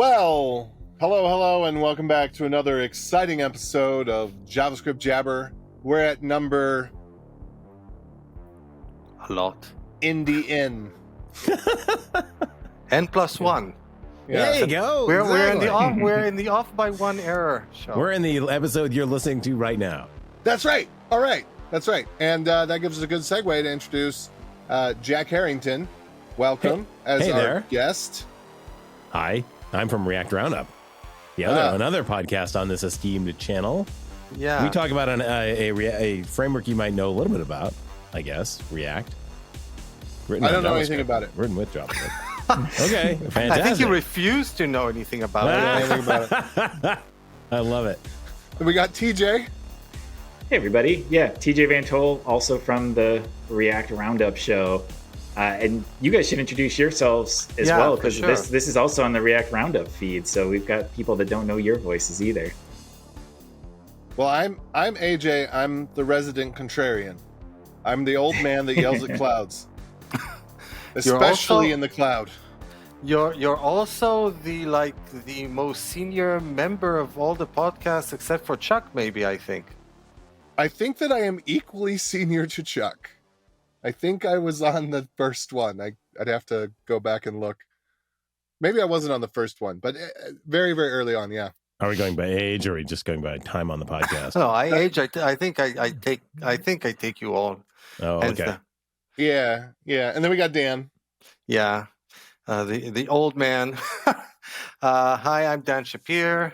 Well, hello, and welcome back to another exciting episode of JavaScript Jabber. We're at number... A lot. In the N. N+1. Yeah. There you go. We're in the off by one error show. We're in the episode you're listening to right now. That's right. All right. That's right. And that gives us a good segue to introduce Jack Herrington. Welcome as our guest. Hi, I'm from React Roundup. Another podcast on this esteemed channel. Yeah. We talk about a framework you might know a little bit about, I guess, React. I don't know anything about it. Written with JavaScript. Okay, fantastic. I think you refuse to know anything about it. I love it. And we got TJ. Hey everybody, TJ Vantoll, also from the React Roundup show. And you guys should introduce yourselves as well, because this is also on the React Roundup feed, so we've got people that don't know your voices either. Well, I'm AJ. I'm the resident contrarian. I'm the old man that yells at clouds, especially in the cloud. You're also the most senior member of all the podcasts except for Chuck, maybe. I think that I am equally senior to Chuck. I think I was on the first one. I'd have to go back and look. Maybe I wasn't on the first one, but very, very early on, yeah. Are we going by age, or are we just going by time on the podcast? No, I think I take you all. Oh, okay. Yeah. And then we got Dan. Yeah, the old man. Hi, I'm Dan Shapir.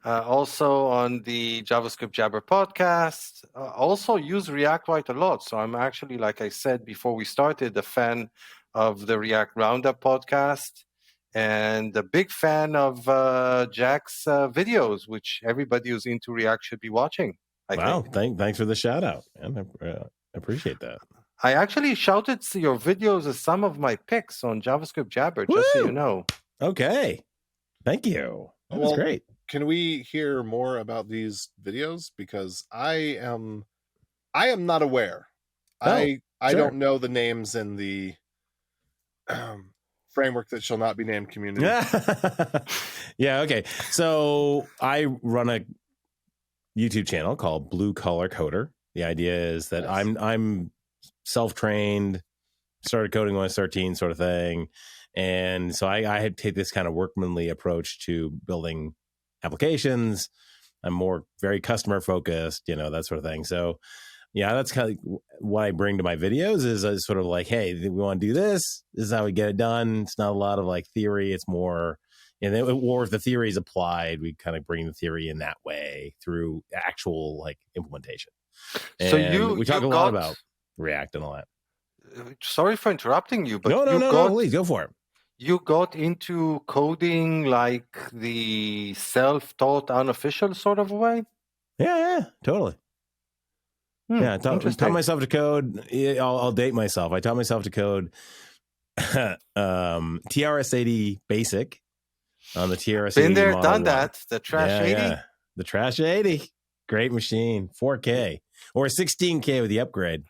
Also on the JavaScript Jabber podcast. Also use React quite a lot. So I'm actually, like I said before we started, a fan of the React Roundup podcast and a big fan of Jack's videos, which everybody who's into React should be watching. Thanks for the shout out, man. I appreciate that. I actually shouted your videos as some of my picks on JavaScript Jabber, just so you know. Okay. Thank you. That was great. Can we hear more about these videos? Because I am not aware. I don't know the names in the framework that shall not be named community. Yeah. Okay. So I run a YouTube channel called Blue Collar Coder. The idea is that I'm self-trained, started coding when I was 13, sort of thing, and so I take this kind of workmanly approach to building applications. I'm more very customer focused, that sort of thing. So that's kind of what I bring to my videos is sort of like, hey, we want to do this. This is how we get it done. It's not a lot of theory. It's more, or if the theory is applied, we kind of bring the theory in that way through actual implementation. And so we talk a lot about React and all that. Sorry for interrupting you, but no, please go for it. You got into coding like the self-taught, unofficial sort of way? Yeah, totally. I taught myself to code. I'll date myself. I taught myself to code TRS-80 Basic on the TRS-80 Been there, Model done 1. that. The Trash 80? Yeah. The Trash 80. Great machine. 4K. Or 16K with the upgrade.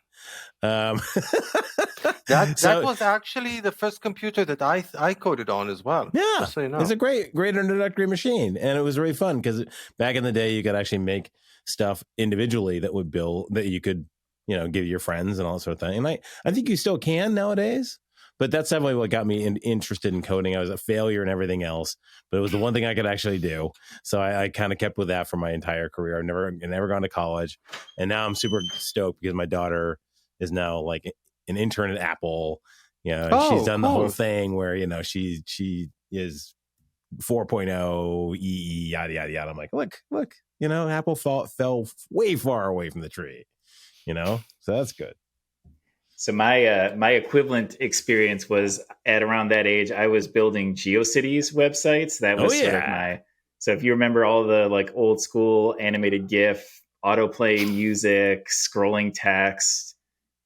That was actually the first computer that I coded on as well. Yeah, just so you know. It's a great introductory machine, and it was really fun because back in the day you could actually make stuff individually that would build that you could give your friends and all that sort of thing. And I think you still can nowadays, but that's definitely what got me interested in coding. I was a failure in everything else, but it was the one thing I could actually do. So I kind of kept with that for my entire career. I've never gone to college, and now I'm super stoked because my daughter is now like an intern at Apple, she's done the whole thing where, she is 4.0 EE, yada, yada, yada. I'm like, look, Apple fell way far away from the tree, so that's good. So my equivalent experience was at around that age, I was building GeoCities websites. That was sort of so if you remember all the old school animated GIF, autoplay music, scrolling text,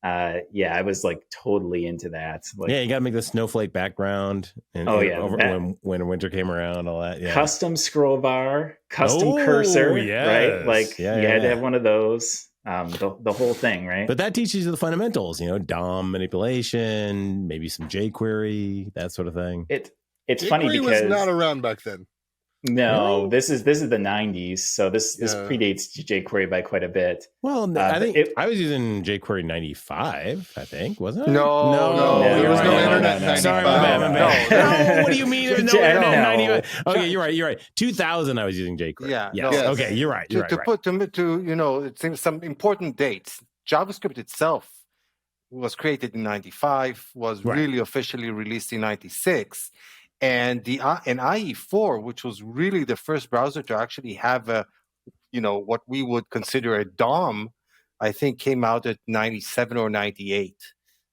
I was totally into that. You got to make the snowflake background. And, when winter came around, all that. Yeah. Custom scroll bar, custom cursor, right? You had to have one of those. The whole thing, right? But that teaches you the fundamentals, DOM manipulation, maybe some jQuery, that sort of thing. It's funny because jQuery was not around back then. No, Really? this is the 90s, so this predates jQuery by quite a bit. Well, I think I was using jQuery 95. I think wasn't I? No, there was no internet in 95. Sorry, my bad. No, what do you mean? There was no internet in 95? Okay, you're right. 2000, I was using jQuery. Yeah. Yes. No. Okay, you're right. It seems some important dates. JavaScript itself was created in 95, was really officially released in 96. And an IE4, which was really the first browser to actually have what we would consider a DOM, I think came out at 97 or 98.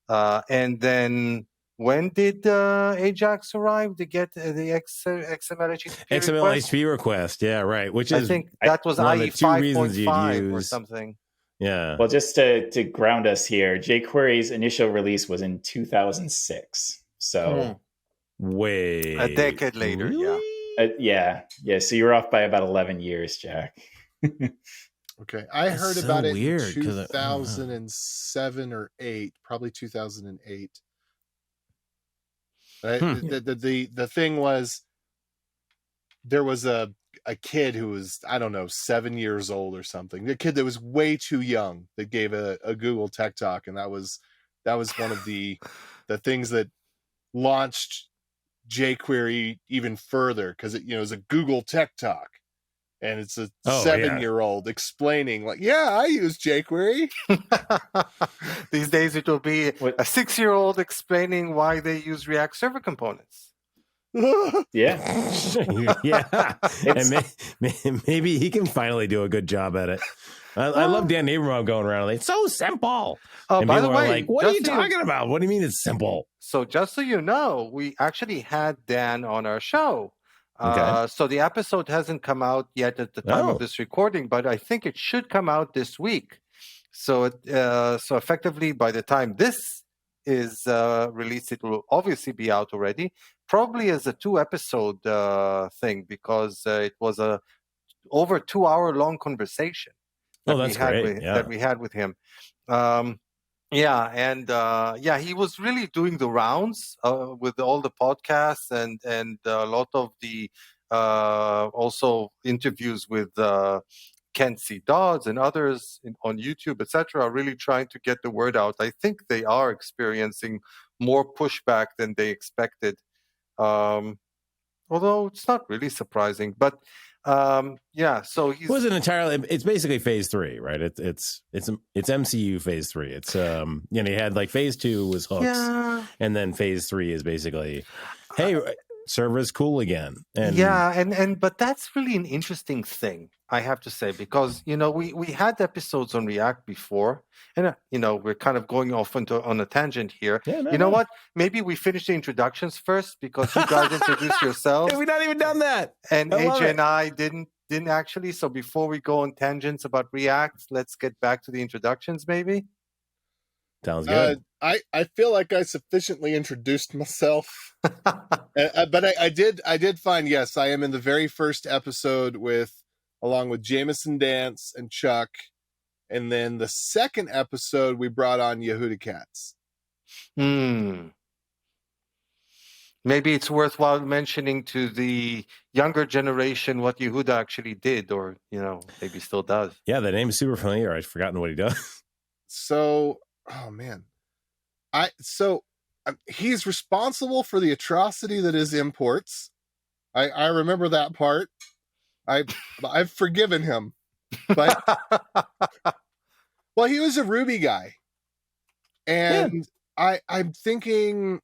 And then when did Ajax arrive to get the XML HTTP request? Yeah, right. Which is, I think that was IE 5.5 or something. Yeah. Well, just to ground us here, jQuery's initial release was in 2006. So way a decade later. Really? Yeah. So you're off by about 11 years, Jack. Okay, I heard about it in 2007 or 8, probably 2008. The thing was, there was a kid who was, I don't know, 7 years old or something. A kid that was way too young that gave a Google Tech Talk, and that was one of the things that launched jQuery even further, because it was a Google Tech Talk. And it's a 7-year-old explaining, like, I use jQuery. These days it will be a 6-year-old explaining why they use React Server components. Yeah. And maybe he can finally do a good job at it. I love Dan Abraham going around like, it's so simple. And by the way, like, what are you talking about? What do you mean it's simple? So just so you know, we actually had Dan on our show. So the episode hasn't come out yet at the time of this recording, but I think it should come out this week. So effectively, by the time this is released, it will obviously be out already, probably as a 2-episode thing, because it was a over 2-hour-long conversation that we had with him. He was really doing the rounds with all the podcasts and a lot of the also interviews with Kent C. Dodds and others on YouTube, etc., really trying to get the word out. I think they are experiencing more pushback than they expected, although it's not really surprising. But so he's... It wasn't entirely. It's basically phase 3, right? It's MCU phase 3. It's he had like phase 2 was hooks, and then phase 3 is basically, hey, server is cool again. And but that's really an interesting thing, I have to say, because we had episodes on React before, and we're kind of going off on a tangent here. What? Maybe we finish the introductions first, because you guys introduced yourselves. We've not even done that. And AJ and I didn't actually. So before we go on tangents about React, let's get back to the introductions, maybe. Sounds good. I feel like I sufficiently introduced myself, but I did find, yes, I am in the very first episode along with Jameson Dance and Chuck, and then the second episode we brought on Yehuda Katz. Maybe it's worthwhile mentioning to the younger generation what Yehuda actually did, or maybe still does. Yeah, the name is super familiar. I've forgotten what he does. So, oh man, he's responsible for the atrocity that is imports. I remember that part. I've forgiven him, but well, he was a Ruby guy, and I'm thinking,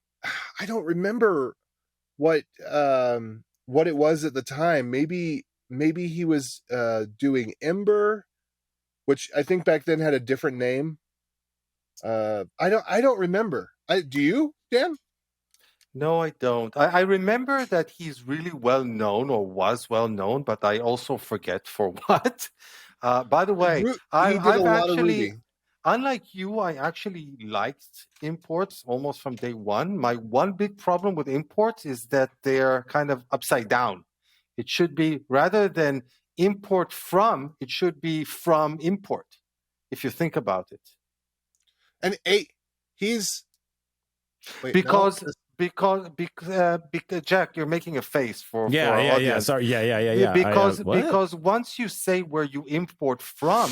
I don't remember what it was at the time. Maybe he was doing Ember, which I think back then had a different name. I don't remember. Do you, Dan? No, I don't. I remember that he's really well known, or was well known, but I also forget for what. By the way, I've actually, unlike you, I actually liked imports almost from day one. My one big problem with imports is that they're kind of upside down. It should be, rather than import from, it should be from import, if you think about it. And he's... Wait, because no, because Jack, you're making a face for our yeah. audience. Sorry, yeah. Because once you say where you import from,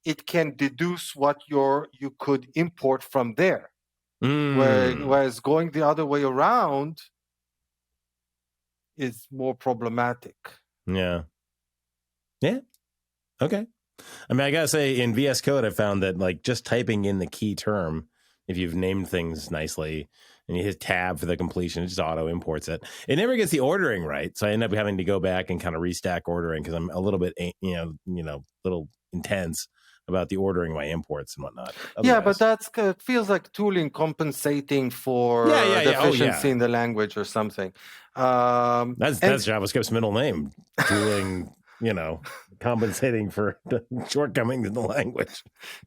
it can deduce what you could import from there. Whereas going the other way around is more problematic. Yeah. Okay. I mean, I gotta say, in VS Code, I found that like just typing in the key term, if you've named things nicely, and you hit tab for the completion, it just auto imports it. It never gets the ordering right, so I end up having to go back and kind of restack ordering because I'm a little bit, little intense about the ordering my imports and whatnot. Otherwise, but it feels like tooling compensating for deficiency in the language or something. That's JavaScript's middle name, tooling. Compensating for the shortcomings in the language.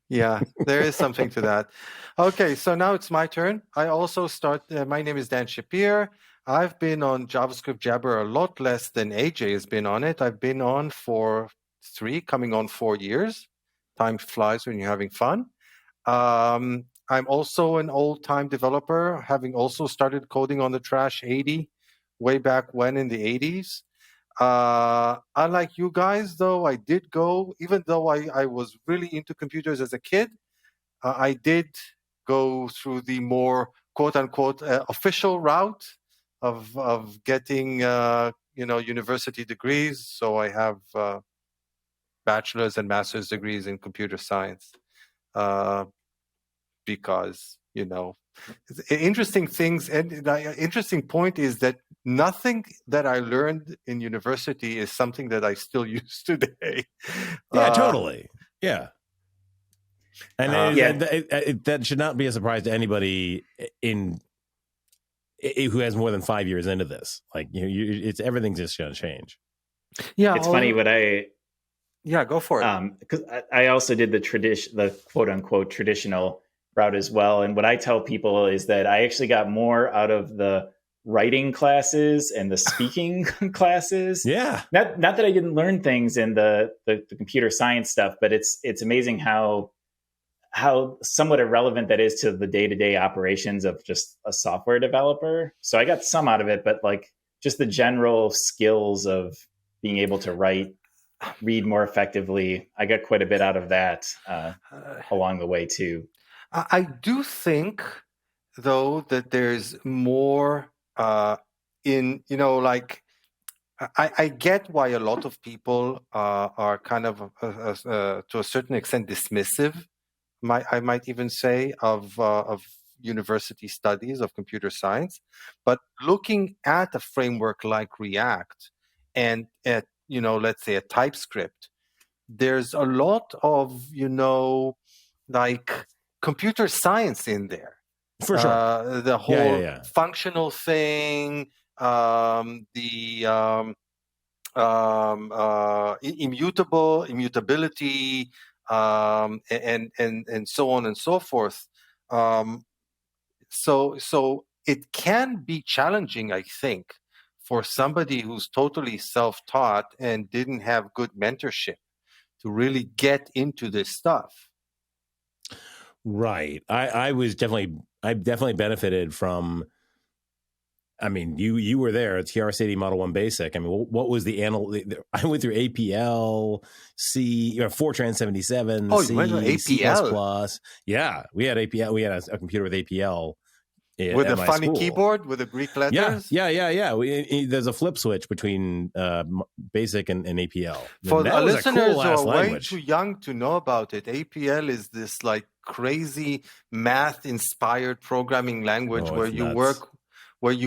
Yeah, there is something to that. Okay, so now it's my turn. I also my name is Dan Shapir. I've been on JavaScript Jabber a lot less than AJ has been on it. I've been on for coming on 4 years. Time flies when you're having fun. I'm also an old-time developer, having also started coding on the Trash 80 way back when in the 80s. Unlike you guys, though, I did go, even though I was really into computers as a kid, I did go through the more quote-unquote official route of getting university degrees. So I have bachelor's and master's degrees in computer science because interesting things, and the interesting point is that nothing that I learned in university is something that I still use today. Yeah, totally. Yeah. And that should not be a surprise to anybody who has more than 5 years into this. Like, it's everything's just going to change. Yeah, it's funny what go for it. Because I also did the quote unquote traditional route as well. And what I tell people is that I actually got more out of the writing classes and the speaking classes. Yeah. Not that I didn't learn things in the computer science stuff, but it's amazing how somewhat irrelevant that is to the day-to-day operations of just a software developer. So I got some out of it, but like just the general skills of being able to read more effectively, I got quite a bit out of that along the way too. I do think, though, that there's more I get why a lot of people are kind of, to a certain extent, dismissive, I might even say, of university studies of computer science. But looking at a framework like React and at, let's say a TypeScript, there's a lot of, computer science in there. For sure. The whole functional thing, immutability, and so on and so forth. So it can be challenging, I think, for somebody who's totally self-taught and didn't have good mentorship to really get into this stuff. Right. I definitely benefited from, I mean, you were there at TRS-80 Model 1 Basic. I mean, what was the I went through APL, C, Fortran 77, you C, went to APL. C++. Yeah, we had APL. We had a computer with APL. With a funny keyboard with the Greek letters? Yeah. There's a flip switch between Basic and APL. For the listeners who are way too young to know about it, APL is this like crazy math-inspired programming language where you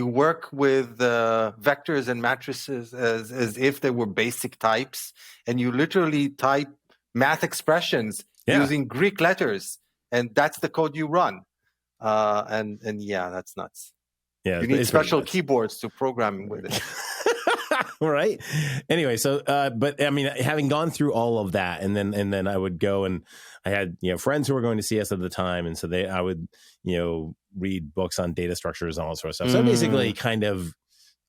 work with vectors and matrices as if they were basic types, and you literally type math expressions using Greek letters, and that's the code you run. And that's nuts. Yeah, you need special keyboards to program with it. Right. Anyway, so but I mean, having gone through all of that, and then I would go, and I had friends who were going to CS at the time, and so I would read books on data structures and all that sort of stuff. So I basically kind of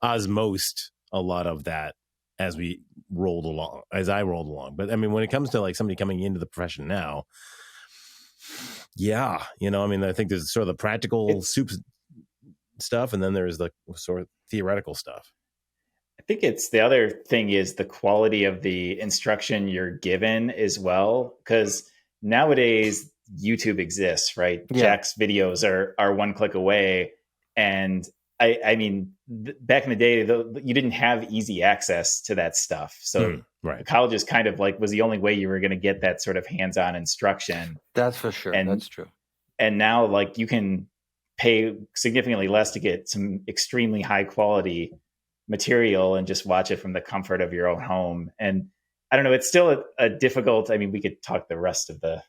osmosed a lot of that as I rolled along. But I mean, when it comes to like somebody coming into the profession now, I mean, I think there's sort of the practical stuff, and then there's the sort of theoretical stuff. I think it's the other thing is the quality of the instruction you're given as well, because nowadays YouTube exists, right? Yeah. Jack's videos are one click away, and I mean, back in the day, you didn't have easy access to that stuff, so right. Colleges kind of like was the only way you were going to get that sort of hands-on instruction. That's for sure. And that's true. And now, like, you can pay significantly less to get some extremely high quality material and just watch it from the comfort of your own home. And I don't know, it's still a difficult, I mean, we could talk the rest of the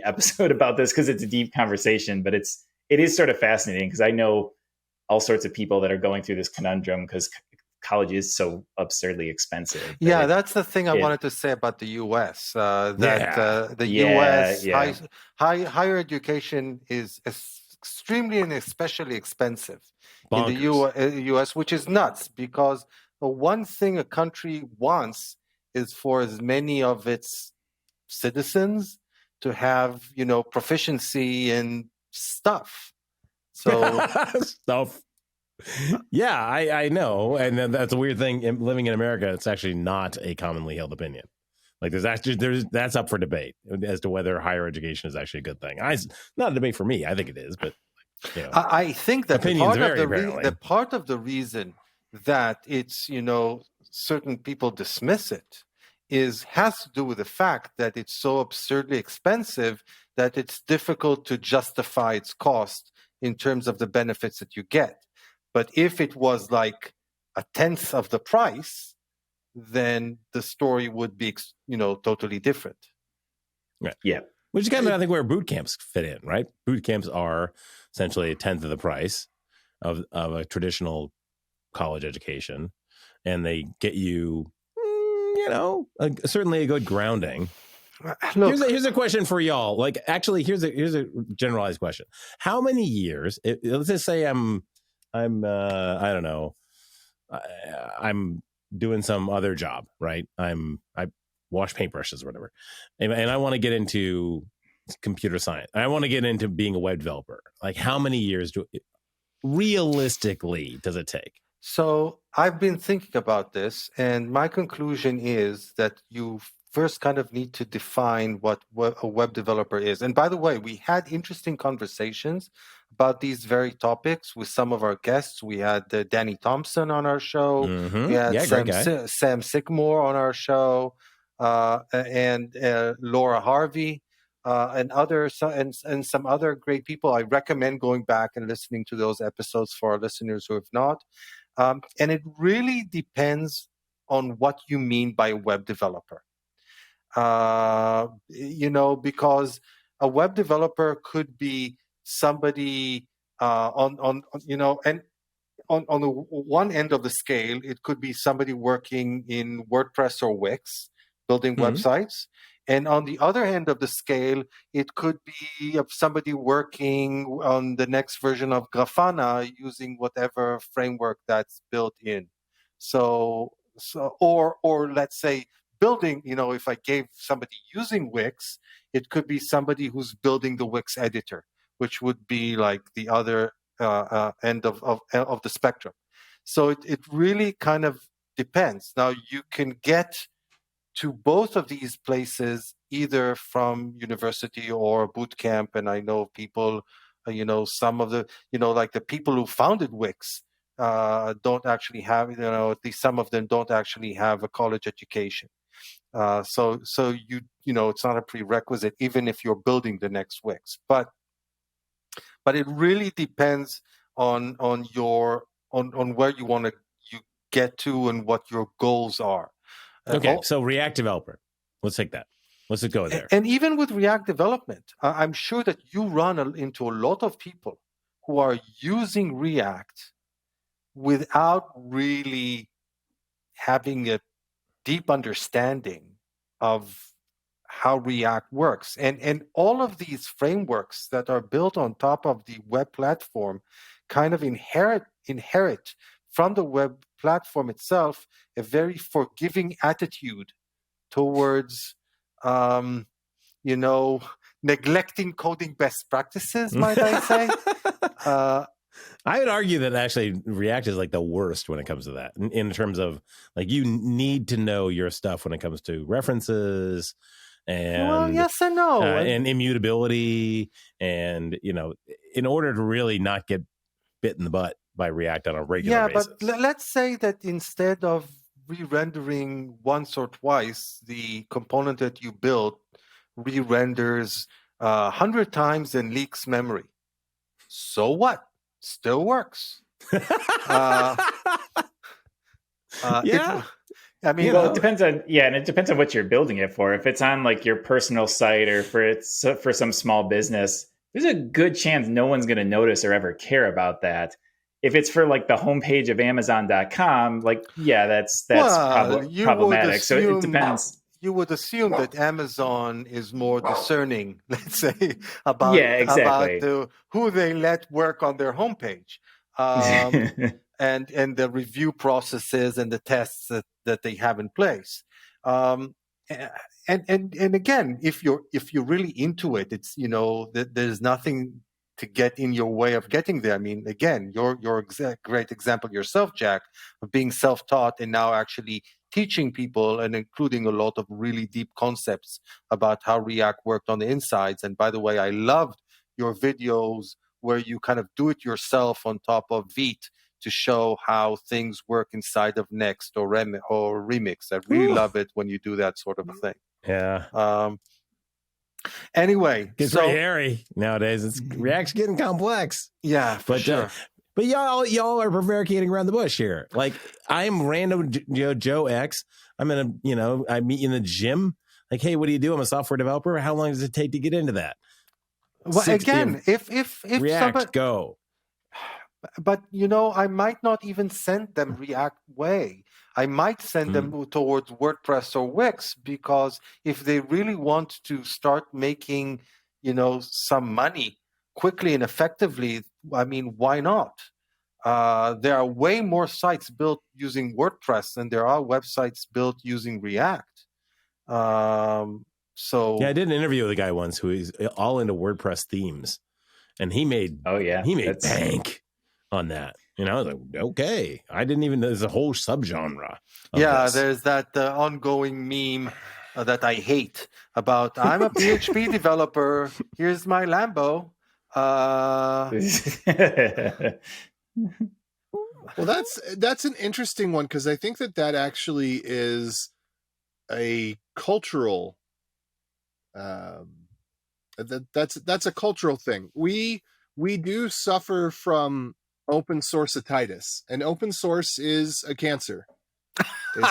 episode about this because it's a deep conversation, but it is sort of fascinating because I know all sorts of people that are going through this conundrum because college is so absurdly expensive. Yeah, that's the thing I wanted to say about the U.S. The U.S. Higher education is extremely and especially expensive in the U.S., which is nuts because the one thing a country wants is for as many of its citizens to have, proficiency in stuff. So stuff. Yeah, I know, and that's a weird thing. Living in America, it's actually not a commonly held opinion. Like that's up for debate as to whether higher education is actually a good thing. Not a debate for me. I think it is, but I think that the part of the reason that it's certain people dismiss it has to do with the fact that it's so absurdly expensive that it's difficult to justify its cost in terms of the benefits that you get. But if it was like a tenth of the price, then the story would be, totally different. Right. Yeah. Which is kind of, I think, where boot camps fit in, right? Boot camps are essentially a tenth of the price of a traditional college education, and they get you, certainly a good grounding. Look, here's a question for y'all. Like, actually, here's a generalized question. How many years? Let's just say I'm I don't know. I'm doing some other job, right? I wash paintbrushes or whatever, and I want to get into computer science. I want to get into being a web developer. Like, how many years realistically does it take? So I've been thinking about this, and my conclusion is that you first kind of need to define what a web developer is. And by the way, we had interesting conversations about these very topics with some of our guests. We had Danny Thompson on our show. Mm-hmm. We had Sam Sycamore on our show, and Laura Harvey, and some other great people. I recommend going back and listening to those episodes for our listeners who have not. And it really depends on what you mean by a web developer. Because a web developer could be somebody on the one end of the scale, it could be somebody working in WordPress or Wix, building websites. And on the other end of the scale, it could be somebody working on the next version of Grafana using whatever framework that's built in. So or let's say building, if I gave somebody using Wix, it could be somebody who's building the Wix editor, which would be like the other end of the spectrum. So it really kind of depends. Now, you can get to both of these places either from university or boot camp, and I know people, some of the, like the people who founded Wix don't actually have, at least some of them don't actually have a college education. So it's not a prerequisite, even if you're building the next Wix. But it really depends on where you want to get to and what your goals are. Okay, so React developer. Let's take that. Let's just go there. And even with React development, I'm sure that you run into a lot of people who are using React without really having a deep understanding of how React works. And all of these frameworks that are built on top of the web platform kind of inherit from the web platform itself a very forgiving attitude towards neglecting coding best practices, might I say. I would argue that actually React is like the worst when it comes to that in terms of like you need to know your stuff when it comes to references and yes and no, and immutability, and in order to really not get bit in the butt by React on a regular basis. But let's say that instead of re-rendering once or twice, the component that you built re-renders 100 times and leaks memory. So what? Still works. I mean, well, it depends on and it depends on what you're building it for. If it's on like your personal site or for some small business, there's a good chance no one's going to notice or ever care about that. If it's for like the homepage of Amazon.com, like that's problematic. So it depends. You would assume that Amazon is more discerning, let's say, about who they let work on their homepage, and the review processes and the tests that they have in place. And again, if you're really into it, it's there's nothing to get in your way of getting there. I mean, again, you're a great example yourself, Jack, of being self-taught and now actually teaching people and including a lot of really deep concepts about how React worked on the insides. And by the way, I loved your videos where you kind of do it yourself on top of Vite to show how things work inside of Next or Remix. I really love it when you do that sort of a thing. Yeah. Anyway, it's pretty hairy nowadays. React's getting complex. Yeah, for sure. But y'all are prevaricating around the bush here. Like I'm random Joe X. I'm in I meet you in the gym. Like, hey, what do you do? I'm a software developer. How long does it take to get into that? Well, again, if React go. But I might not even send them React way. I might send them towards WordPress or Wix, because if they really want to start making, some money quickly and effectively, I mean, why not? There are way more sites built using WordPress than there are websites built using React. I did an interview with a guy once who is all into WordPress themes, and he made bank on that. I was like, okay, I didn't even know there's a whole subgenre. There's that ongoing meme that I hate about I'm a PHP developer. Here's my Lambo. Well, that's an interesting one, because I think that actually is a cultural. That's a cultural thing. We do suffer from open source-itis, and open source is a cancer. It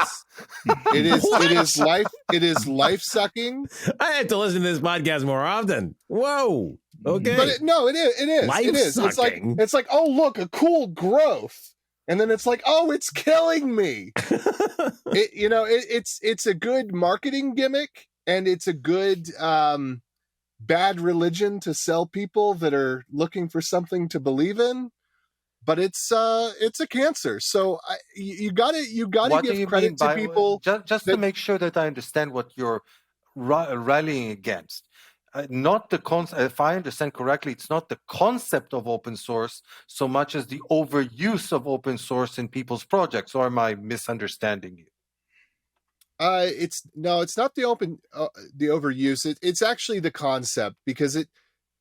is life sucking. I have to listen to this podcast more often. Whoa. Okay. But it is. It's like, oh, look, a cool growth. And then it's like, oh, it's killing me. It's a good marketing gimmick, and it's a good bad religion to sell people that are looking for something to believe in. But it's a cancer. So you gotta give credit to people. Just to make sure that I understand what you're rallying against. Not the concept. If I understand correctly, it's not the concept of open source so much as the overuse of open source in people's projects. Or am I misunderstanding you? It's not the overuse. It's actually the concept, because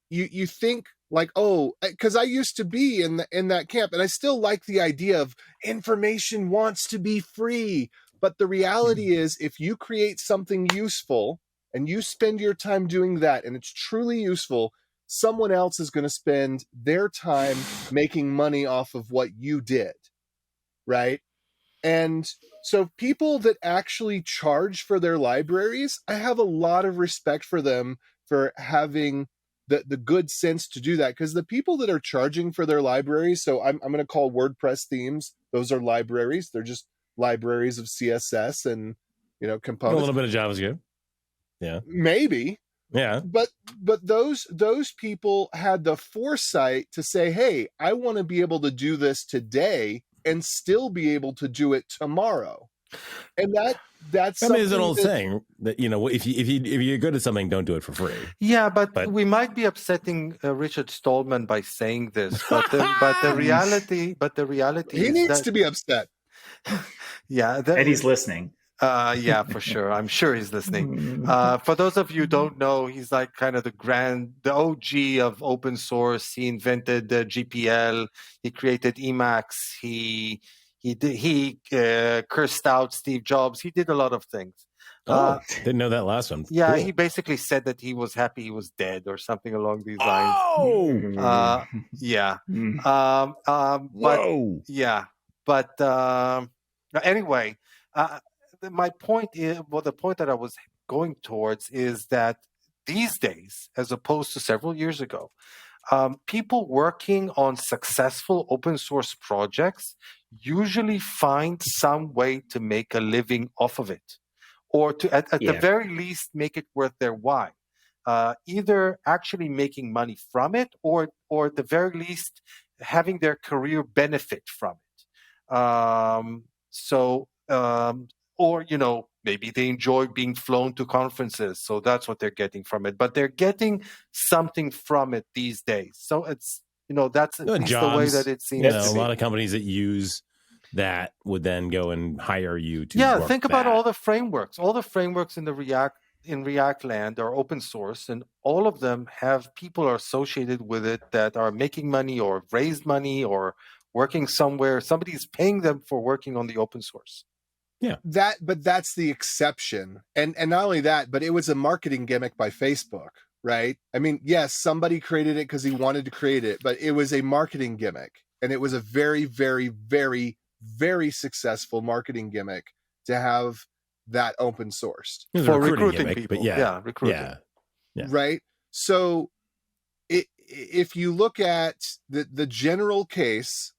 you think like, oh, because I used to be in that camp, and I still like the idea of information wants to be free. But the reality is, if you create something useful and you spend your time doing that, and it's truly useful, someone else is going to spend their time making money off of what you did, right? And so people that actually charge for their libraries, I have a lot of respect for them for having the good sense to do that, because the people that are charging for their libraries, so I'm going to call WordPress themes, those are libraries. They're just libraries of CSS and components. A little bit of JavaScript. Yeah. Maybe. Yeah. But those people had the foresight to say, hey, I want to be able to do this today and still be able to do it tomorrow. And that's I mean, it's an something old that- saying that, you know, if you're good at something, don't do it for free. Yeah, but we might be upsetting Richard Stallman by saying this, but the reality he is needs that, to be upset. yeah, And he's listening. Yeah, for sure. I'm sure he's listening. For those of you who don't know, he's like kind of the OG of open source. He invented GPL. He created Emacs. He cursed out Steve Jobs. He did a lot of things. Didn't know that last one. Yeah, Cool. he basically said that he was happy he was dead or something along these lines. Oh, Yeah. whoa. But yeah, but anyway, my point is, well, the point that I was going towards is that these days, as opposed to several years ago, people working on successful open source projects usually find some way to make a living off of it, or to at the very least make it worth their while. Either actually making money from it, or at the very least having their career benefit from it. Or maybe they enjoy being flown to conferences, so that's what they're getting from it. But they're getting something from it these days. So it's that's at least the way that it seems. A lot of companies that use that would then go and hire you to work think about that. all the frameworks. All the frameworks in the React land are open source, and all of them have people are associated with it that are making money or raised money or working somewhere. Somebody's paying them for working on the open source. Yeah, but that's the exception, and not only that, but it was a marketing gimmick by Facebook, right? I mean, yes, somebody created it because he wanted to create it, but it was a marketing gimmick, and it was a very, very, very, very successful marketing gimmick to have that open sourced for recruiting gimmick, people. But recruiting. Yeah. Right. So if you look at the general case,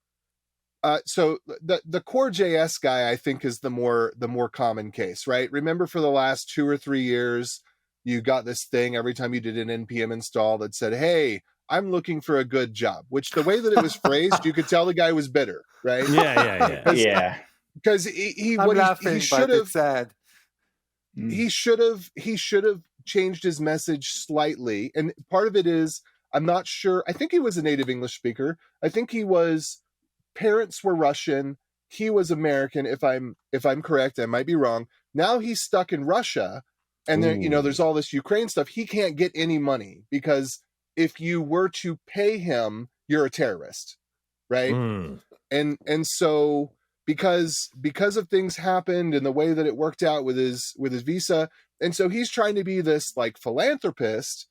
so the core JS guy, I think, is the more common case, right? Remember, for the last 2 or 3 years, you got this thing every time you did an npm install that said, "Hey, I'm looking for a good job," which, the way that it was phrased, you could tell the guy was bitter, right? Yeah. Because he should have said he should have changed his message slightly. And part of it is, I'm not sure. I think he was a native English speaker. I think parents were Russian. He was American, if I'm correct. I might be wrong. Now he's stuck in Russia, and there's all this Ukraine stuff. He can't get any money because if you were to pay him, you're a terrorist, right? And so because of things happened and the way that it worked out with his visa, and so he's trying to be this like philanthropist,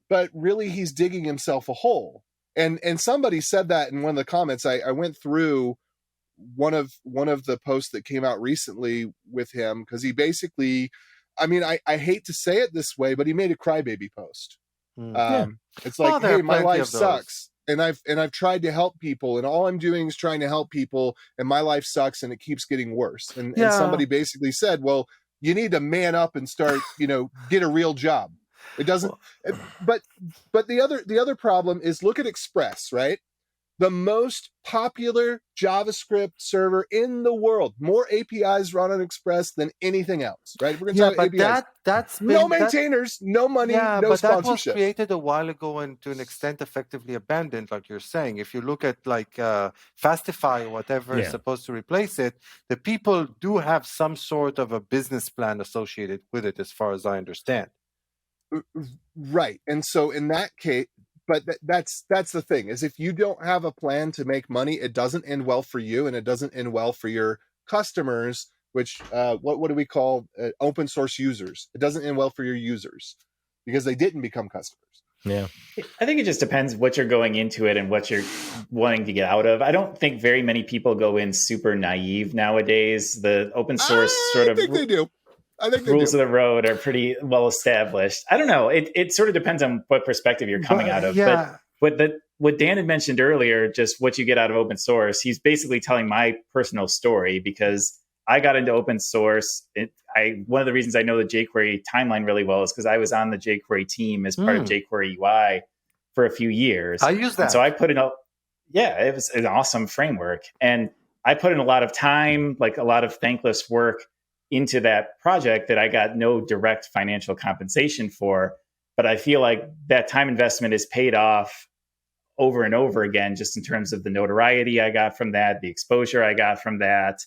but really he's digging himself a hole. And somebody said that in one of the comments. I went through one of the posts that came out recently with him, because he basically, I mean, I hate to say it this way, but he made a crybaby post. It's like, hey, my life sucks, and I've tried to help people, and all I'm doing is trying to help people, and my life sucks, and it keeps getting worse. And somebody basically said, well, you need to man up and start, get a real job. It doesn't, but the other problem is, look at Express, right? The most popular JavaScript server in the world. More APIs run on Express than anything else, right? We're going to talk but APIs. That's no maintainers, no money, no but sponsorship. That was created a while ago and to an extent effectively abandoned, like you're saying. If you look at like Fastify or whatever is supposed to replace it, the people do have some sort of a business plan associated with it, as far as I understand. Right. And so in that case, but that's the thing, is if you don't have a plan to make money, it doesn't end well for you, and it doesn't end well for your customers, which what do we call open source users? It doesn't end well for your users because they didn't become customers. Yeah. I think it just depends what you're going into it and what you're wanting to get out of. I don't think very many people go in super naive nowadays. The open source I think they do. I think rules of the road are pretty well established. I don't know. It sort of depends on what perspective you're coming out of. Yeah. But what Dan had mentioned earlier, just what you get out of open source, he's basically telling my personal story, because I got into open source. One of the reasons I know the jQuery timeline really well is because I was on the jQuery team as part of jQuery UI for a few years. I use that. And so I put it up. Yeah, it was an awesome framework. And I put in a lot of time, like a lot of thankless work into that project that I got no direct financial compensation for. But I feel like that time investment is paid off over and over again, just in terms of the notoriety I got from that, the exposure I got from that.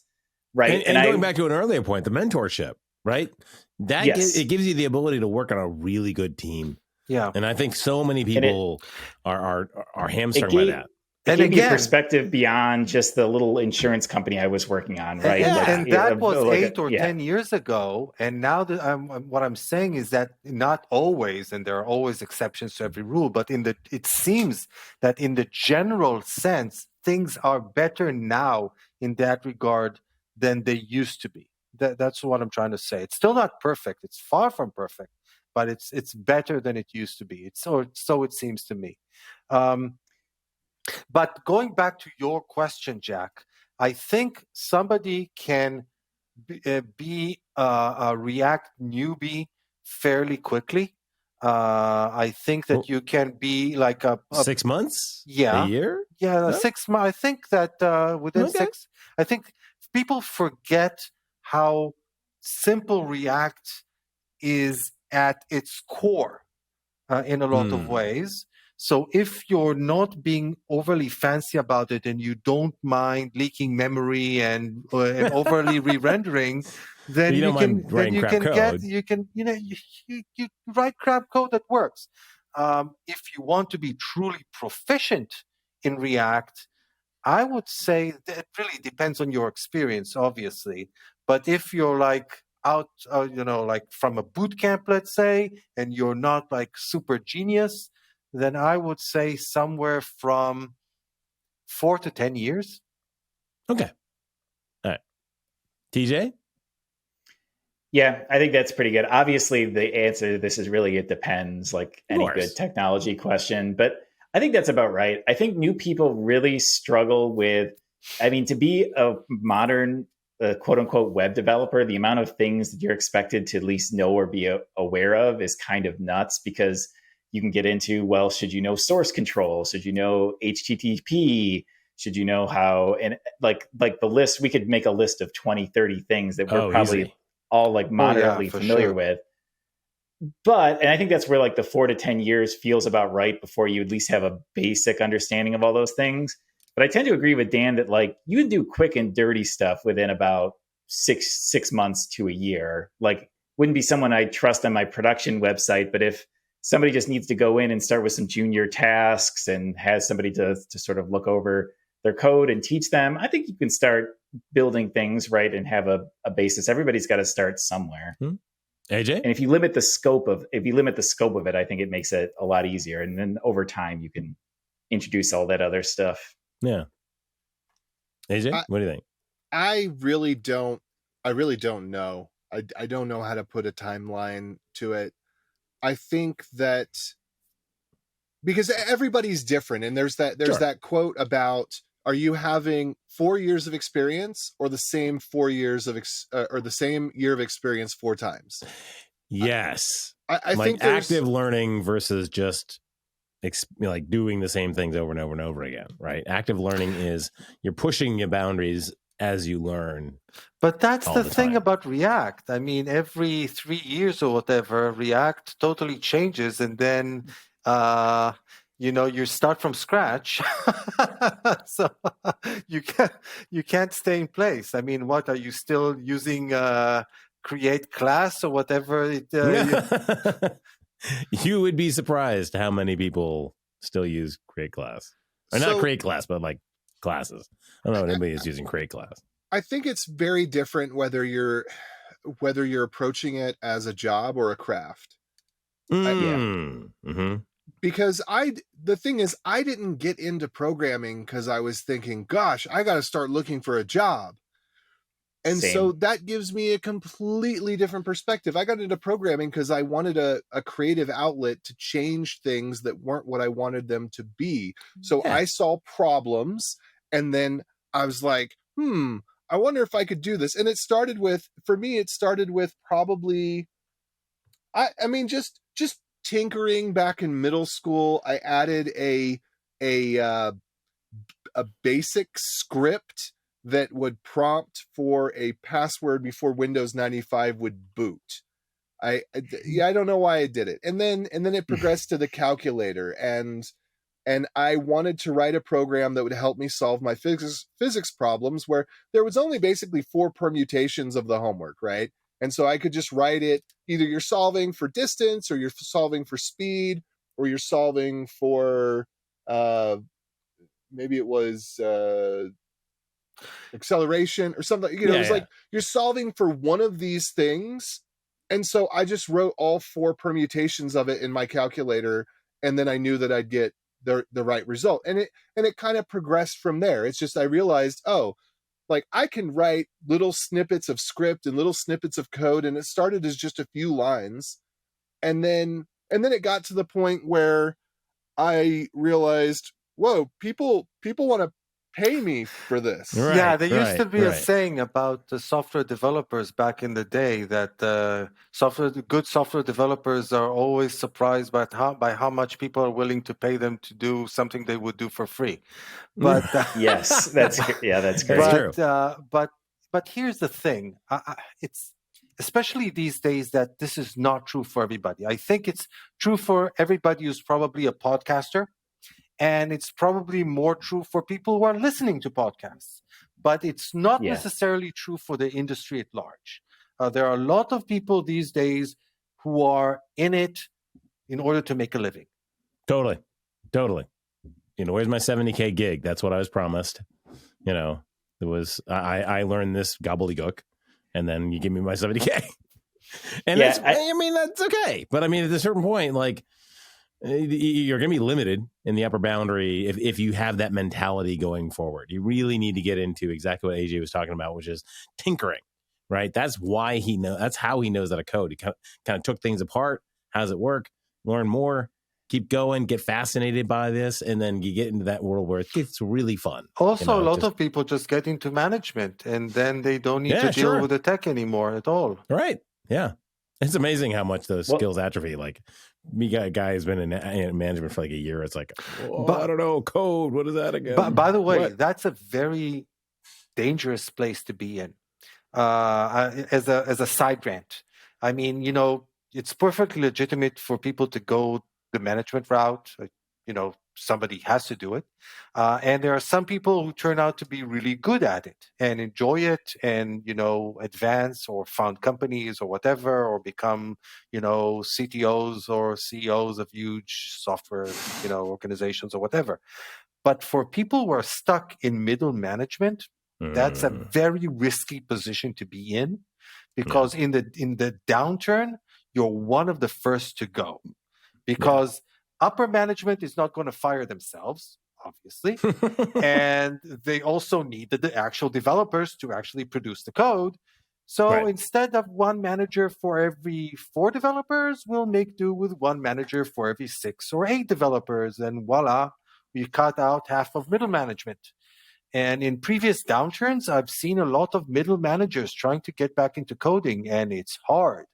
Right. And going back to an earlier point, the mentorship, right? It gives you the ability to work on a really good team. Yeah. And I think so many people are hamstrung by that. It gave me perspective beyond just the little insurance company I was working on, right? And that was 8 or 10 years ago. And now what I'm saying is that not always, and there are always exceptions to every rule, but it seems that in the general sense, things are better now in that regard than they used to be. That's what I'm trying to say. It's still not perfect. It's far from perfect, but it's better than it used to be. So it seems to me. But going back to your question, Jack, I think somebody can be a React newbie fairly quickly. I think that you can be like a 6 months, a year, 6 months. I think that within 6. I think people forget how simple React is at its core in a lot of ways. So if you're not being overly fancy about it and you don't mind leaking memory and overly re-rendering, then you can write crap code that works. If you want to be truly proficient in React, I would say that it really depends on your experience, obviously. But if you're like like from a boot camp, let's say, and you're not like super genius, then I would say somewhere from 4 to 10 years. Okay. All right. TJ? Yeah, I think that's pretty good. Obviously, the answer to this is really it depends, like any good technology question. But I think that's about right. I think new people really struggle with, to be a modern quote unquote web developer, the amount of things that you're expected to at least know or be aware of is kind of nuts, because you can get into, well, should you know source control? Should you know HTTP? Should you know how, and like the list, we could make a list of 20, 30 things that we're probably all like moderately familiar with. But, and I think that's where like the 4 to 10 years feels about right before you at least have a basic understanding of all those things. But I tend to agree with Dan that like you can do quick and dirty stuff within about six months to a year. Like wouldn't be someone I trust on my production website, but if somebody just needs to go in and start with some junior tasks and has somebody to sort of look over their code and teach them, I think you can start building things, right, and have a basis. Everybody's got to start somewhere. AJ? And if you limit the scope of it, I think it makes it a lot easier. And then over time you can introduce all that other stuff. Yeah. AJ, what do you think? I really don't know. I don't know how to put a timeline to it. I think that because everybody's different, and there's that quote about, are you having 4 years of experience or the same 4 years of or the same year of experience 4 times? Yes. I like think active learning versus just like doing the same things over and over and over again, right? Active learning is you're pushing your boundaries as you learn. But that's the thing about React. I mean, every 3 years or whatever, React totally changes, and then you start from scratch. So you can't stay in place. I mean, what are you still using? Create class or whatever. You would be surprised how many people still use create class, or not create class, but like classes. I don't know if anybody is using create class. I think it's very different whether you're approaching it as a job or a craft. Because the thing is, I didn't get into programming because I was thinking, gosh, I got to start looking for a job. And so that gives me a completely different perspective. I got into programming because I wanted a creative outlet to change things that weren't what I wanted them to be. So I saw problems, and then I was like, I wonder if I could do this. And for me, it started with probably, I mean, just tinkering back in middle school. I added a basic script that would prompt for a password before Windows 95 would boot. I don't know why I did it. And then it progressed to the calculator, and I wanted to write a program that would help me solve my physics problems, where there was only basically 4 permutations of the homework, right? And so I could just write it, either you're solving for distance, or you're solving for speed, or you're solving for maybe it was acceleration or something. It was like you're solving for one of these things. And so I just wrote all 4 permutations of it in my calculator, and then I knew that I'd get the right result. And it kind of progressed from there. It's just I realized, like I can write little snippets of script and little snippets of code, and it started as just a few lines. And then it got to the point where I realized, whoa, people want to pay me for this. Right, there used to be a saying about the software developers back in the day that good software developers are always surprised by how much people are willing to pay them to do something they would do for free. But yes, that's great. But here's the thing: it's especially these days that this is not true for everybody. I think it's true for everybody who's probably a podcaster. And it's probably more true for people who are listening to podcasts, but it's not necessarily true for the industry at large. There are a lot of people these days who are in it in order to make a living. Totally. Where's my 70K gig? That's what I was promised. It was, I learned this gobbledygook, and then you give me my 70K. And that's okay. But at a certain point, like, you're going to be limited in the upper boundary if you have that mentality going forward. You really need to get into exactly what AJ was talking about, which is tinkering, right? That's how he knows how to code. He kind of took things apart. How does it work? Learn more, keep going, get fascinated by this, and then you get into that world where it gets really fun. Also, a lot of people just get into management, and then they don't need to deal with the tech anymore at all. Right. Yeah. It's amazing how much those skills atrophy. Like, me, a guy who's been in management for like a year. It's like, I don't know, code. What is that again? By the way, that's a very dangerous place to be in. As a side rant, it's perfectly legitimate for people to go the management route. Somebody has to do it. And there are some people who turn out to be really good at it and enjoy it and, advance or found companies or whatever, or become, CTOs or CEOs of huge software, organizations or whatever. But for people who are stuck in middle management, that's a very risky position to be in, because in the downturn, you're one of the first to go, because upper management is not going to fire themselves, obviously. And they also need the actual developers to actually produce the code. So instead of one manager for every 4 developers, we'll make do with one manager for every 6 or 8 developers. And voila, we cut out half of middle management. And in previous downturns, I've seen a lot of middle managers trying to get back into coding, and it's hard.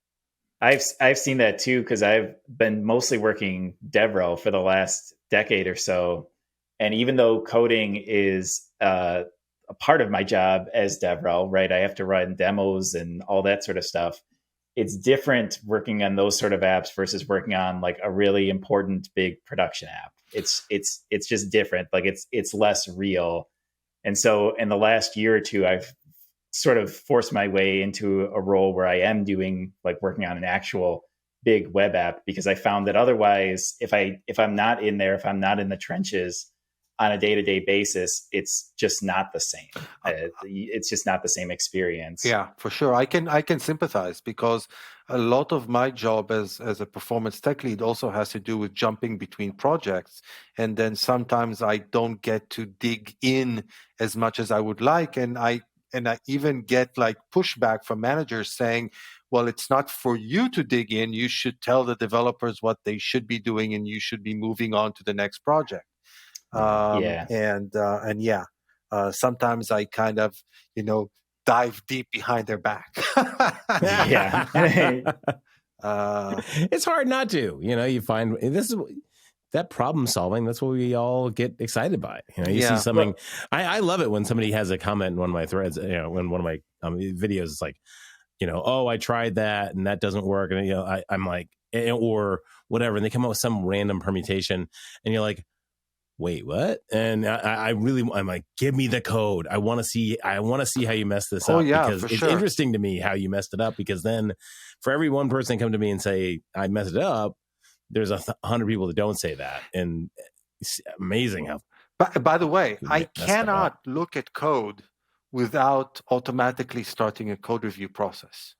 I've seen that too, because I've been mostly working DevRel for the last decade or so. And even though coding is a part of my job as DevRel, right? I have to run demos and all that sort of stuff. It's different working on those sort of apps versus working on like a really important big production app. It's just different. Like it's less real. And so in the last year or two, I've sort of forced my way into a role where I am doing like working on an actual big web app, because I found that otherwise, if I'm not in there, if I'm not in the trenches on a day-to-day basis, it's just not the same. It's just not the same experience. Yeah, for sure. I can sympathize, because a lot of my job as a performance tech lead also has to do with jumping between projects. And then sometimes I don't get to dig in as much as I would like. And I even get like pushback from managers saying, well, it's not for you to dig in. You should tell the developers what they should be doing, and you should be moving on to the next project. Sometimes I kind of, dive deep behind their back. It's hard not to, you find that problem solving, that's what we all get excited by. You know, you see something. I love it when somebody has a comment in one of my threads. You know, when one of my videos is like, you know, oh, I tried that and that doesn't work, and you know, I'm like, or whatever, and they come up with some random permutation, and you're like, wait, what? And I'm like, give me the code. I want to see how you messed this up, because it's interesting to me how you messed it up, because then for every one person come to me and say I messed it up, there's 100 people that don't say that. And it's amazing how. By the way, I cannot look at code without automatically starting a code review process.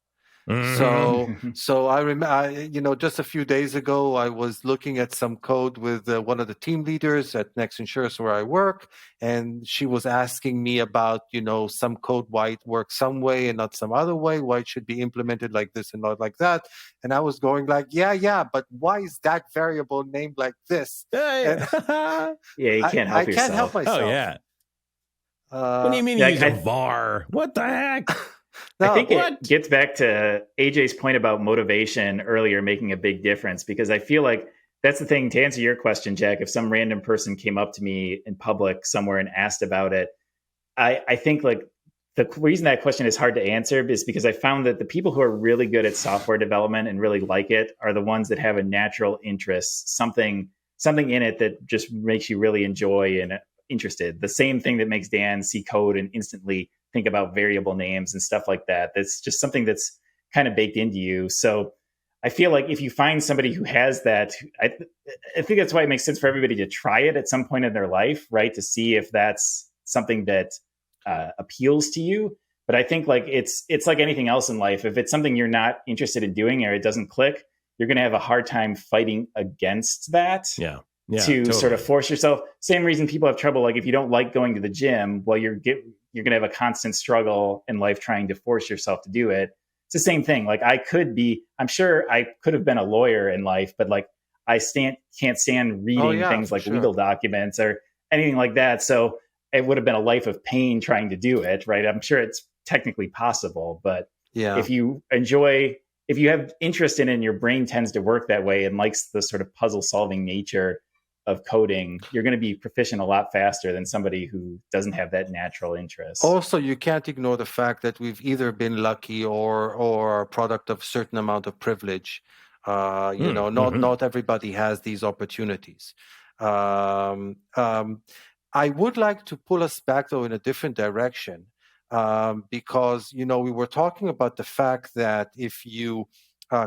So I remember, you know, just a few days ago, I was looking at some code with one of the team leaders at Next Insurance where I work, and she was asking me about, you know, some code, why it works some way and not some other way, why it should be implemented like this and not like that. And I was going like, yeah, but why is that variable named like this? You can't help yourself. I can't help myself. Oh, yeah. What do you mean you use a var? What the heck? I think it gets back to AJ's point about motivation earlier making a big difference, because I feel like that's the thing. To answer your question, Jack, if some random person came up to me in public somewhere and asked about it, I think like the reason that question is hard to answer is because I found that the people who are really good at software development and really like it are the ones that have a natural interest, something in it that just makes you really enjoy and interested. The same thing that makes Dan see code and instantly think about variable names and stuff like that. That's just something that's kind of baked into you. So I feel like if you find somebody who has that, I think that's why it makes sense for everybody to try it at some point in their life, right? To see if that's something that appeals to you. But I think like it's like anything else in life. If it's something you're not interested in doing or it doesn't click, you're going to have a hard time fighting against that. Yeah, sort of force yourself. Same reason people have trouble. Like if you don't like going to the gym, well, you're going to have a constant struggle in life trying to force yourself to do it. It's the same thing. Like I'm sure I could have been a lawyer in life, but like I can't stand reading things like legal documents or anything like that. So it would have been a life of pain trying to do it, right? I'm sure it's technically possible, but if you have interest in it and your brain tends to work that way and likes the sort of puzzle solving nature of coding, you're going to be proficient a lot faster than somebody who doesn't have that natural interest. Also, you can't ignore the fact that we've either been lucky or a product of certain amount of privilege. Not everybody has these opportunities. I would like to pull us back, though, in a different direction, because, you know, we were talking about the fact that if you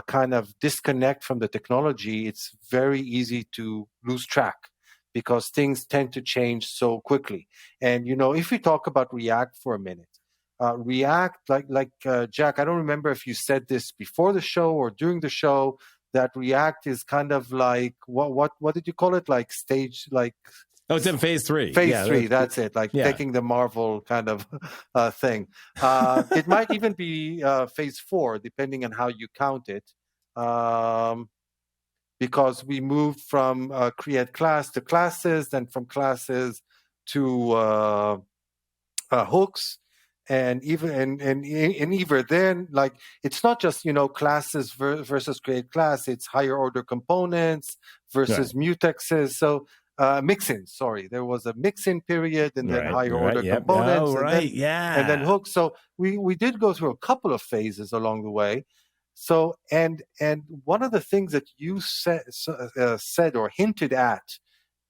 kind of disconnect from the technology, it's very easy to lose track because things tend to change so quickly. And, you know, if we talk about React for a minute, React, like Jack, I don't remember if you said this before the show or during the show, that React is kind of like, what did you call it? Like stage, like... Oh, it's in phase 3. Phase 3, that's it. Like taking the Marvel kind of thing. It might even be phase 4, depending on how you count it. Because we moved from create class to classes, then from classes to hooks. And even then, like, it's not just, you know, classes versus create class. It's higher order components versus mutexes. So mixin, there was a mixin period, and then higher order components, and then hooks. So we did go through a couple of phases along the way. So and one of the things that you said or hinted at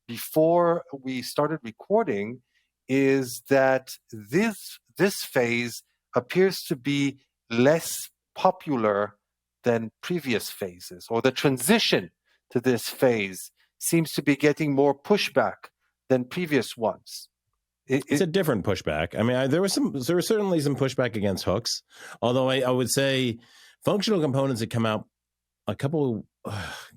before we started recording is that this phase appears to be less popular than previous phases, or the transition to this phase seems to be getting more pushback than previous ones. It's a different pushback. I mean, there was certainly some pushback against hooks, although I would say functional components had come out a couple.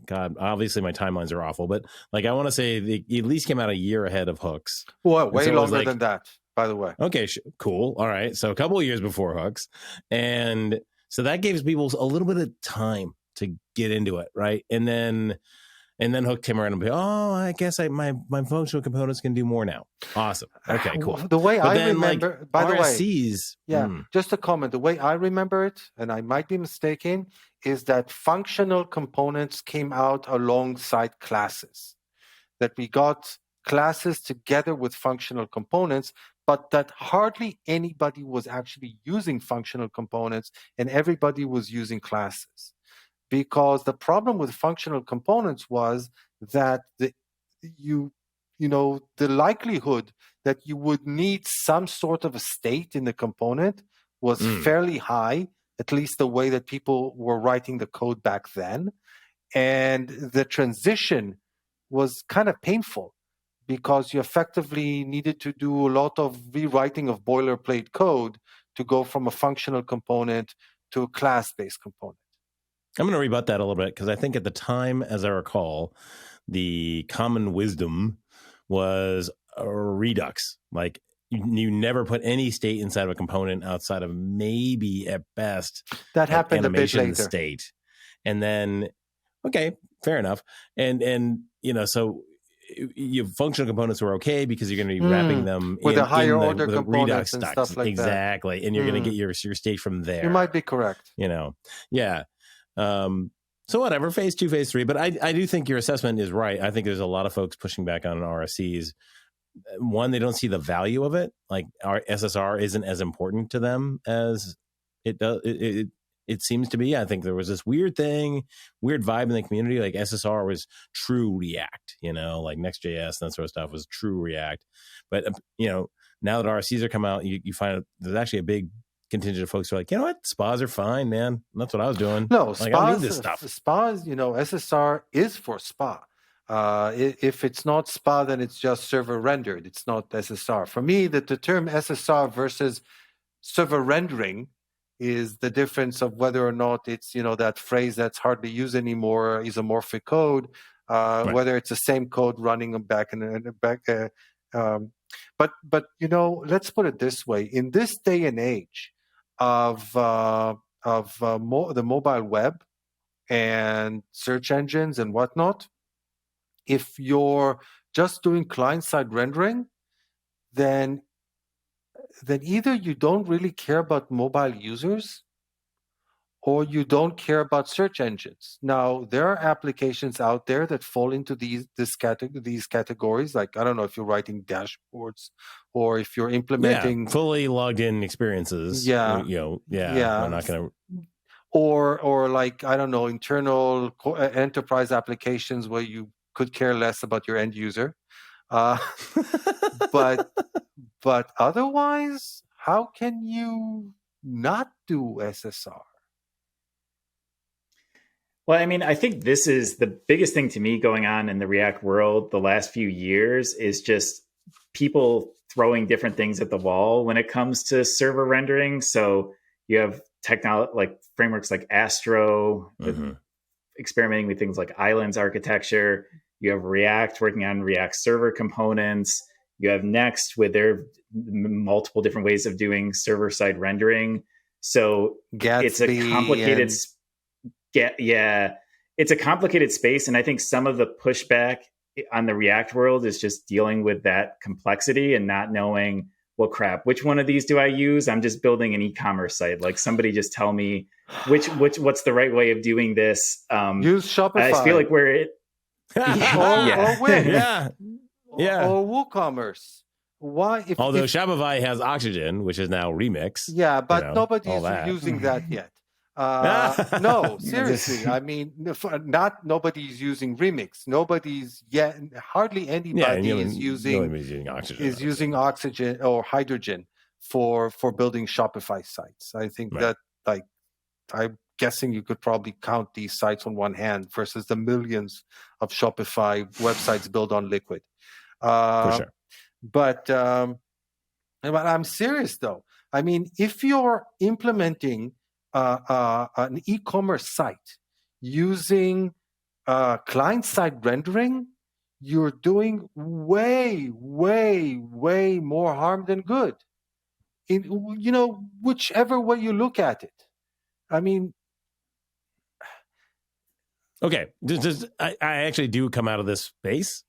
God, obviously my timelines are awful, but like I want to say they at least came out a year ahead of hooks. Well, way longer than that, by the way. Okay, cool. All right, so a couple of years before hooks, and so that gives people a little bit of time to get into it, right? And then Hook came around and be, I guess my functional components can do more now. Awesome. Okay, cool. The way I remember, like, by RSCs, the way, just a comment. The way I remember it, and I might be mistaken, is that functional components came out alongside classes. that we got classes together with functional components, but that hardly anybody was actually using functional components and everybody was using classes. Because the problem with functional components was that the likelihood that you would need some sort of a state in the component was fairly high, at least the way that people were writing the code back then. And the transition was kind of painful because you effectively needed to do a lot of rewriting of boilerplate code to go from a functional component to a class-based component. I'm going to rebut that a little bit because I think at the time, as I recall, the common wisdom was a Redux. Like you never put any state inside of a component outside of maybe at best that happened a bit later. State, and then okay, fair enough. And so your functional components were okay because you're going to be wrapping them with the higher order components and stuff like exactly, that. And you're going to get your state from there. You might be correct. Yeah. So whatever, phase 2, phase 3, but I do think your assessment is right. I think there's a lot of folks pushing back on RSCs. One, they don't see the value of it. Like our SSR isn't as important to them as it does. It seems to be. I think there was this weird vibe in the community. Like SSR was true React, like Next.js and that sort of stuff was true React. But now that RSCs are come out, you find out there's actually a big contingent of folks who are like, you know what, SPAs are fine, man. That's what I was doing. No, like, I don't need this stuff. SPAs, SSR is for SPA. If it's not SPA, then it's just server rendered. It's not SSR. For me, the term SSR versus server rendering is the difference of whether or not it's, that phrase that's hardly used anymore, isomorphic code, right. Whether it's the same code running back and back. But let's put it this way. In this day and age, of the mobile web and search engines and whatnot, if you're just doing client-side rendering, then either you don't really care about mobile users or you don't care about search engines. Now, there are applications out there that fall into these categories. Like, I don't know if you're writing dashboards or if you're implementing fully logged in experiences. Yeah. We're not going to. Or like, I don't know, internal enterprise applications where you could care less about your end user. But otherwise, how can you not do SSR? Well, I mean, I think this is the biggest thing to me going on in the React world the last few years is just people throwing different things at the wall when it comes to server rendering. So you have technology like frameworks like Astro, experimenting with things like Islands architecture. You have React working on React server components. You have Next with their multiple different ways of doing server-side rendering. So Gatsby it's a complicated it's a complicated space. And I think some of the pushback on the React world is just dealing with that complexity and not knowing, well, crap, which one of these do I use? I'm just building an e-commerce site. Like somebody just tell me what's the right way of doing this. Use Shopify. I feel like or Wix. Yeah. Or WooCommerce. Why? Although Shopify has Oxygen, which is now Remix. Yeah, but nobody's using that yet. No, seriously. I mean, nobody's using Remix. Hardly anybody is using Oxygen or Hydrogen for building Shopify sites. I think that I'm guessing you could probably count these sites on one hand versus the millions of Shopify websites built on Liquid. For sure. But I'm serious though. I mean, if you're implementing an e-commerce site using client-side rendering, you're doing way, way, way more harm than good. In whichever way you look at it. I mean, okay. I actually do come out of this space.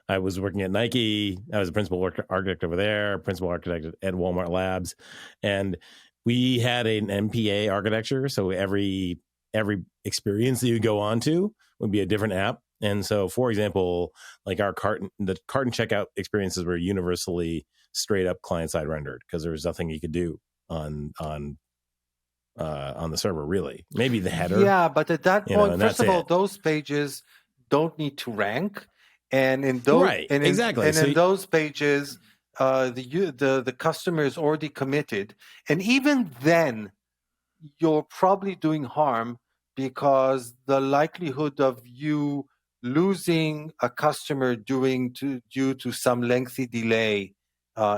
I was working at Nike. I was a principal architect over there, principal architect at Walmart Labs, and we had an MPA architecture. So every experience that you go on to would be a different app. And so, for example, like the carton checkout experiences were universally straight up client side rendered because there was nothing you could do on the server, really. Maybe the header. Yeah, but at that point, first of all, it. those pages don't need to rank, and in those right, exactly. in those pages, the customer is already committed, and even then, you're probably doing harm because the likelihood of you losing a customer due to some lengthy delay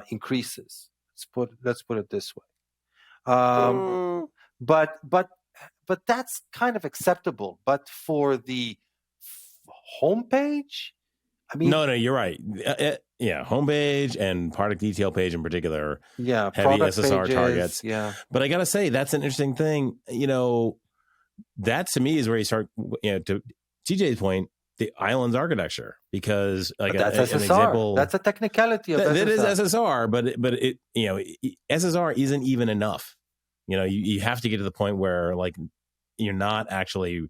increases. Let's put it this way. But that's kind of acceptable. But for the homepage, I mean, no, you're right. Homepage and product detail page in particular. Yeah, heavy SSR pages, targets. Yeah, but I gotta say that's an interesting thing. That to me is where you start. To TJ's point, the islands architecture, because like that's an example, that's a technicality of SSR. That is SSR, but it SSR isn't even enough. You have to get to the point where like you're not actually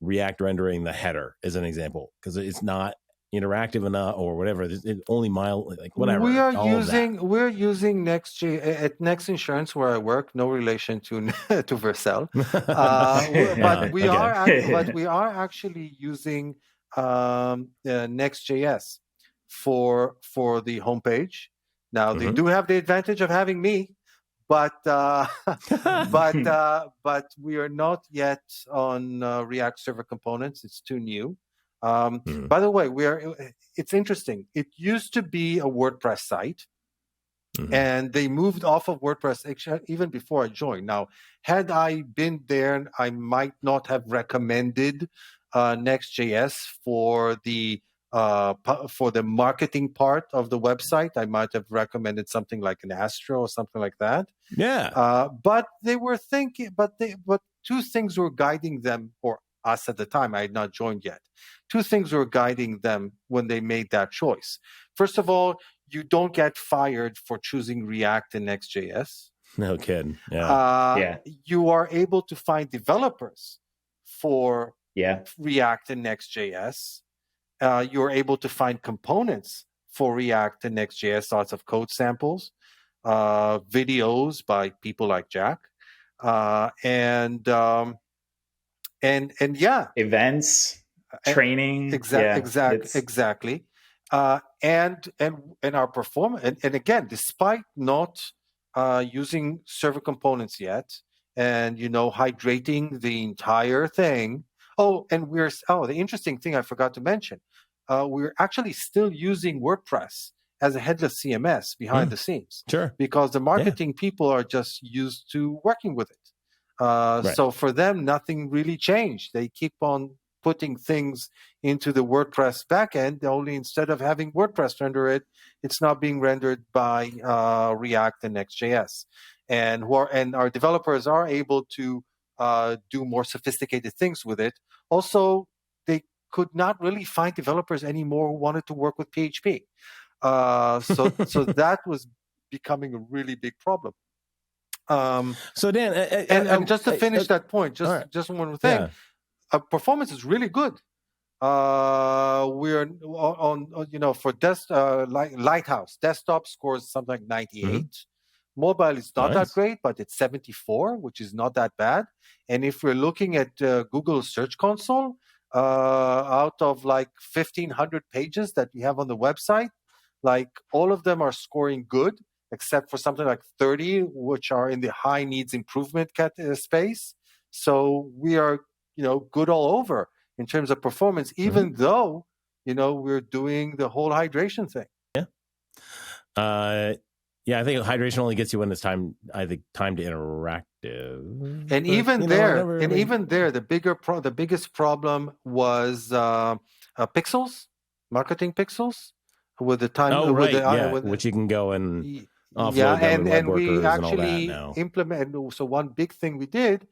React rendering the header as an example because it's not interactive enough or whatever. It's only mild, like whatever. We're using at Next Insurance where I work. No relation to Vercel, but we are actually using Next.js for the homepage. Now they do have the advantage of having me, but we are not yet on React Server Components. It's too new. By the way, it's interesting. It used to be a WordPress site, and they moved off of WordPress even before I joined. Now, had I been there, I might not have recommended Next.js for the marketing part of the website. I might have recommended something like an Astro or something like that. Yeah. But they were thinking, but two things were guiding them, or us at the time. I had not joined yet. Two things were guiding them when they made that choice. First of all, you don't get fired for choosing React and Next.js. No kidding. Yeah. You are able to find developers for React and Next.js. You're able to find components for React and Next.js, lots of code samples, videos by people like Jack, and events, training, exactly, and our performance, and again, despite not using server components yet, and hydrating the entire thing. The interesting thing I forgot to mention, we're actually still using WordPress as a headless CMS behind the scenes. Sure. Because the marketing people are just used to working with it. So for them, nothing really changed. They keep on putting things into the WordPress backend, only instead of having WordPress render it, it's now being rendered by React and Next.js. And our developers are able to do more sophisticated things with it. Also, they could not really find developers anymore who wanted to work with PHP. So that was becoming a really big problem. So Dan, and just to finish that point, just one more thing. Performance is really good. We're on for Lighthouse desktop scores something like 98. Mobile is not that great, but it's 74, which is not that bad. And if we're looking at Google Search Console, out of like 1,500 pages that we have on the website, like all of them are scoring good, except for something like 30, which are in the high needs improvement space. So we are, good all over in terms of performance, even though, we're doing the whole hydration thing. Yeah. I think hydration only gets you when it's time to interactive. And even there, the biggest problem was pixels, marketing pixels, with the time. Which you can go and offload and we actually and implement. So one big thing we did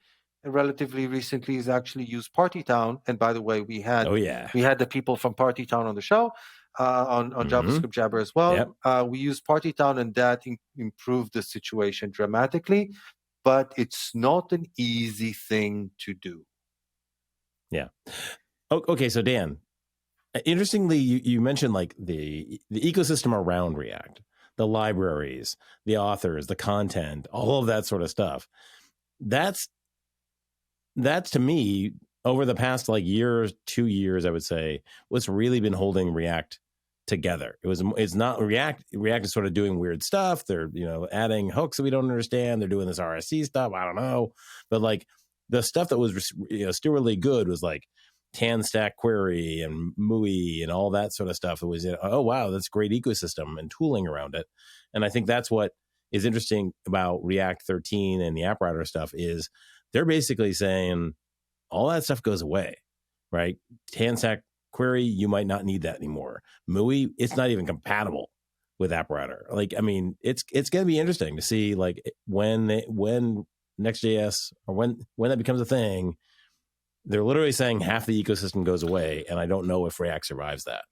relatively recently is actually use PartyTown. And by the way, we had the people from PartyTown on the show. On JavaScript Jabber as well. We used PartyTown, and that improved the situation dramatically, but it's not an easy thing to do. Yeah. Okay, so Dan, Interestingly, you mentioned like the ecosystem around React, the libraries, the authors, the content, all of that sort of stuff. That's to me, over the past like year, 2 years, I would say, what's really been holding React together. It's not React is sort of doing weird stuff. They're, adding hooks that we don't understand. They're doing this RSC stuff. I don't know. But like the stuff that was, still really good was like tan stack query and MUI and all that sort of stuff. It was, oh wow, that's great ecosystem and tooling around it. And I think that's what is interesting about React 13 and the app router stuff is they're basically saying all that stuff goes away, right? Tan stack query, you might not need that anymore. MUI, it's not even compatible with app router. Like, I mean, it's going to be interesting to see like when Next.js or when that becomes a thing. They're literally saying half the ecosystem goes away, and I don't know if React survives that.